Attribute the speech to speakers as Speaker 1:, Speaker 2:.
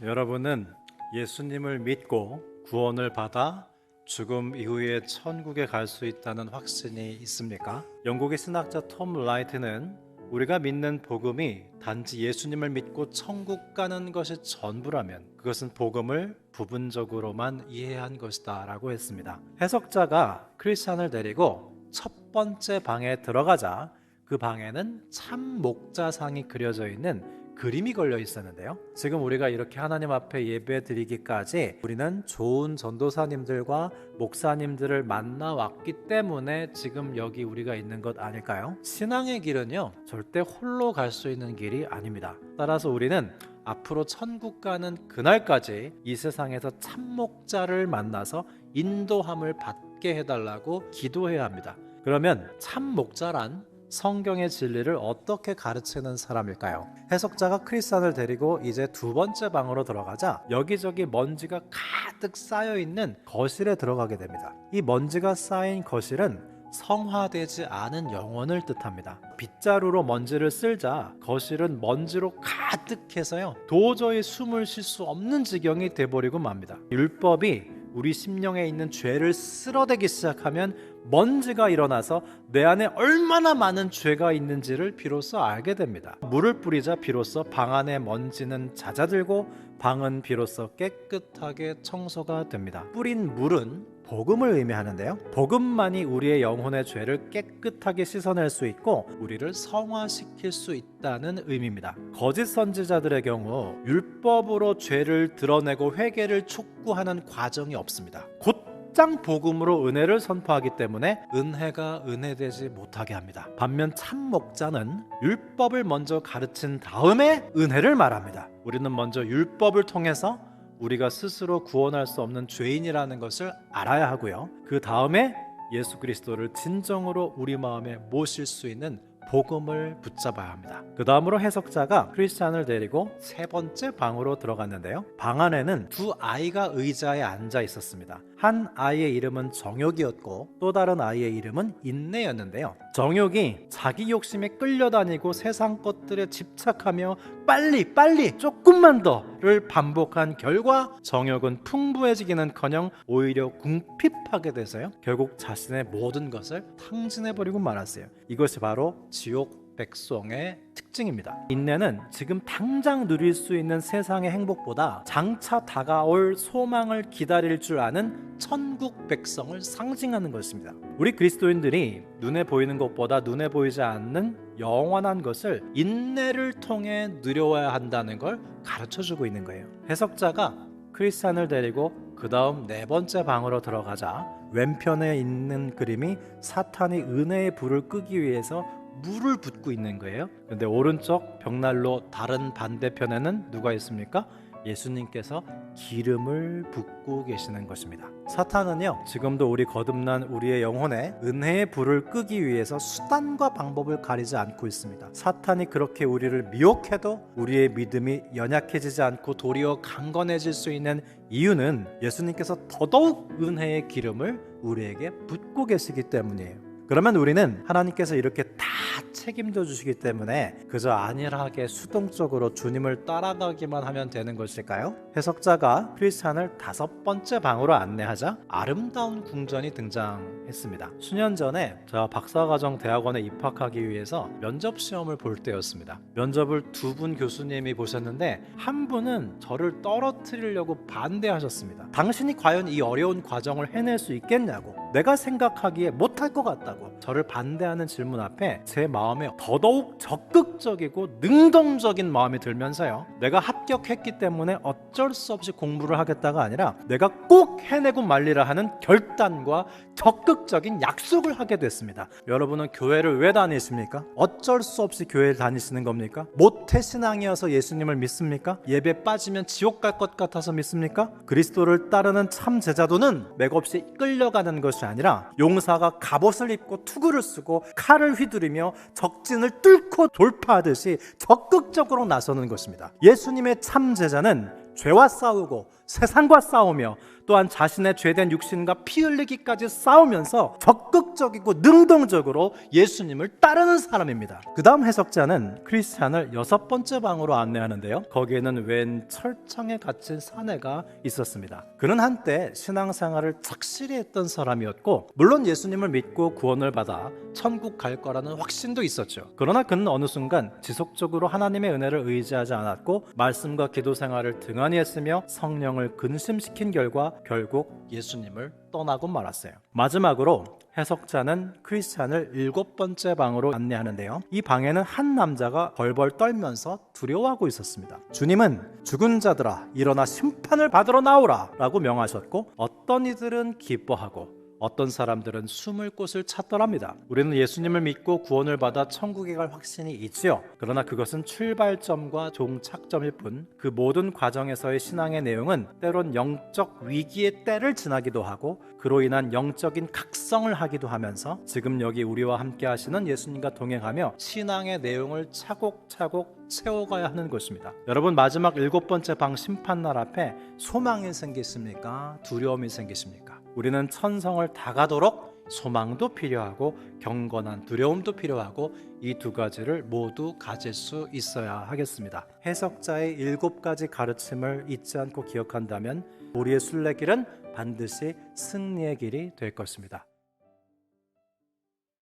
Speaker 1: 여러분은 예수님을 믿고 구원을 받아 죽음 이후에 천국에 갈 수 있다는 확신이 있습니까? 영국의 신학자 톰 라이트는 우리가 믿는 복음이 단지 예수님을 믿고 천국 가는 것이 전부라면 그것은 복음을 부분적으로만 이해한 것이다 라고 했습니다. 해석자가 크리스찬을 데리고 첫 번째 방에 들어가자 그 방에는 참 목자상이 그려져 있는 그림이 걸려 있었는데요. 지금 우리가 이렇게 하나님 앞에 예배 드리기까지 우리는 좋은 전도사님들과 목사님들을 만나왔기 때문에 지금 여기 우리가 있는 것 아닐까요? 신앙의 길은요, 절대 홀로 갈 수 있는 길이 아닙니다. 따라서 우리는 앞으로 천국 가는 그날까지 이 세상에서 참목자를 만나서 인도함을 받게 해달라고 기도해야 합니다. 그러면 참목자란 성경의 진리를 어떻게 가르치는 사람일까요? 해석자가 크리스찬을 데리고 이제 두 번째 방으로 들어가자 여기저기 먼지가 가득 쌓여있는 거실에 들어가게 됩니다. 이 먼지가 쌓인 거실은 성화되지 않은 영혼을 뜻합니다. 빗자루로 먼지를 쓸자 거실은 먼지로 가득해서요, 도저히 숨을 쉴 수 없는 지경이 돼버리고 맙니다. 율법이 우리 심령에 있는 죄를 쓸어대기 시작하면 먼지가 일어나서 내 안에 얼마나 많은 죄가 있는지를 비로소 알게 됩니다. 물을 뿌리자 비로소 방 안의 먼지는 잦아들고 방은 비로소 깨끗하게 청소가 됩니다. 뿌린 물은 복음을 의미하는데요, 복음만이 우리의 영혼의 죄를 깨끗하게 씻어낼 수 있고 우리를 성화시킬 수 있다는 의미입니다. 거짓 선지자들의 경우 율법으로 죄를 드러내고 회개를 촉구하는 과정이 없습니다. 곧장 복음으로 은혜를 선포하기 때문에 은혜가 은혜되지 못하게 합니다. 반면 참 목자는 율법을 먼저 가르친 다음에 은혜를 말합니다. 우리는 먼저 율법을 통해서 우리가 스스로 구원할 수 없는 죄인이라는 것을 알아야 하고요, 그 다음에 예수 그리스도를 진정으로 우리 마음에 모실 수 있는 복음을 붙잡아야 합니다. 그 다음으로 해석자가 크리스찬을 데리고 세 번째 방으로 들어갔는데요, 방 안에는 두 아이가 의자에 앉아 있었습니다. 한 아이의 이름은 정욕이었고 또 다른 아이의 이름은 인내였는데요, 정욕이 자기 욕심에 끌려다니고 세상 것들에 집착하며 빨리 조금만 더를 반복한 결과 정욕은 풍부해지기는커녕 오히려 궁핍하게 돼서요, 결국 자신의 모든 것을 탕진해버리고 말았어요. 이것이 바로 지옥 백성의 특징입니다. 인내는 지금 당장 누릴 수 있는 세상의 행복보다 장차 다가올 소망을 기다릴 줄 아는 천국 백성을 상징하는 것입니다. 우리 그리스도인들이 눈에 보이는 것보다 눈에 보이지 않는 영원한 것을 인내를 통해 누려야 한다는 걸 가르쳐주고 있는 거예요. 해석자가 크리스찬을 데리고 그 다음 네 번째 방으로 들어가자 왼편에 있는 그림이 사탄이 은혜의 불을 끄기 위해서 물을 붓고 있는 거예요. 그런데 오른쪽 벽난로 다른 반대편에는 누가 있습니까? 예수님께서 기름을 붓고 계시는 것입니다. 사탄은요, 지금도 우리 거듭난 우리의 영혼에 은혜의 불을 끄기 위해서 수단과 방법을 가리지 않고 있습니다. 사탄이 그렇게 우리를 미혹해도 우리의 믿음이 연약해지지 않고 도리어 강건해질 수 있는 이유는 예수님께서 더더욱 은혜의 기름을 우리에게 붓고 계시기 때문이에요. 그러면 우리는 하나님께서 이렇게 다 책임져 주시기 때문에 그저 안일하게 수동적으로 주님을 따라가기만 하면 되는 것일까요? 해석자가 크리스찬을 다섯 번째 방으로 안내하자 아름다운 궁전이 등장했습니다. 수년 전에 제가 박사과정 대학원에 입학하기 위해서 면접 시험을 볼 때였습니다. 면접을 두 분 교수님이 보셨는데 한 분은 저를 떨어뜨리려고 반대하셨습니다. 당신이 과연 이 어려운 과정을 해낼 수 있겠냐고, 내가 생각하기에 못할 것 같다고 저를 반대하는 질문 앞에 제 마음에 더더욱 적극적이고 능동적인 마음이 들면서요, 내가 합격했기 때문에 어쩔 수 없이 공부를 하겠다가 아니라 내가 꼭 해내고 말리라 하는 결단과 적극적인 약속을 하게 됐습니다. 여러분은 교회를 왜 다니십니까? 어쩔 수 없이 교회를 다니시는 겁니까? 모태신앙이어서 예수님을 믿습니까? 예배 빠지면 지옥 갈 것 같아서 믿습니까? 그리스도를 따르는 참 제자도는 맥없이 끌려가는 것이 아니라 용사가 갑옷을 입고 투구를 쓰고 칼을 휘두르며 적진을 뚫고 돌파하듯이 적극적으로 나서는 것입니다. 예수님의 참 제자는 죄와 싸우고 세상과 싸우며 또한 자신의 죄된 육신과 피 흘리기까지 싸우면서 적극적이고 능동적으로 예수님을 따르는 사람입니다. 그 다음 해석자는 크리스찬을 6번째 방으로 안내하는데요. 거기에는 웬 철창에 갇힌 사내가 있었습니다. 그는 한때 신앙생활을 착실히 했던 사람이었고 물론 예수님을 믿고 구원을 받아 천국 갈 거라는 확신도 있었죠. 그러나 그는 어느 순간 지속적으로 하나님의 은혜를 의지하지 않았고 말씀과 기도 생활을 등한히 했으며 성령을 근심시킨 결과 결국 예수님을 떠나고 말았어요. 마지막으로 해석자는 크리스찬을 7번째 방으로 안내하는데요. 이 방에는 한 남자가 벌벌 떨면서 두려워하고 있었습니다. 주님은 죽은 자들아 일어나 심판을 받으러 나오라 라고 명하셨고 어떤 이들은 기뻐하고 어떤 사람들은 숨을 곳을 찾더랍니다. 우리는 예수님을 믿고 구원을 받아 천국에 갈 확신이 있지요. 그러나 그것은 출발점과 종착점일 뿐 그 모든 과정에서의 신앙의 내용은 때론 영적 위기의 때를 지나기도 하고 그로 인한 영적인 각성을 하기도 하면서 지금 여기 우리와 함께 하시는 예수님과 동행하며 신앙의 내용을 차곡차곡 채워가야 하는 것입니다. 여러분 마지막 7번째 방 심판날 앞에 소망이 생기십니까? 두려움이 생기십니까? 우리는 천성을 다 가도록 소망도 필요하고 경건한 두려움도 필요하고 이 두 가지를 모두 가질 수 있어야 하겠습니다. 해석자의 7가지 가르침을 잊지 않고 기억한다면 우리의 순례길은 반드시 승리의 길이 될 것입니다.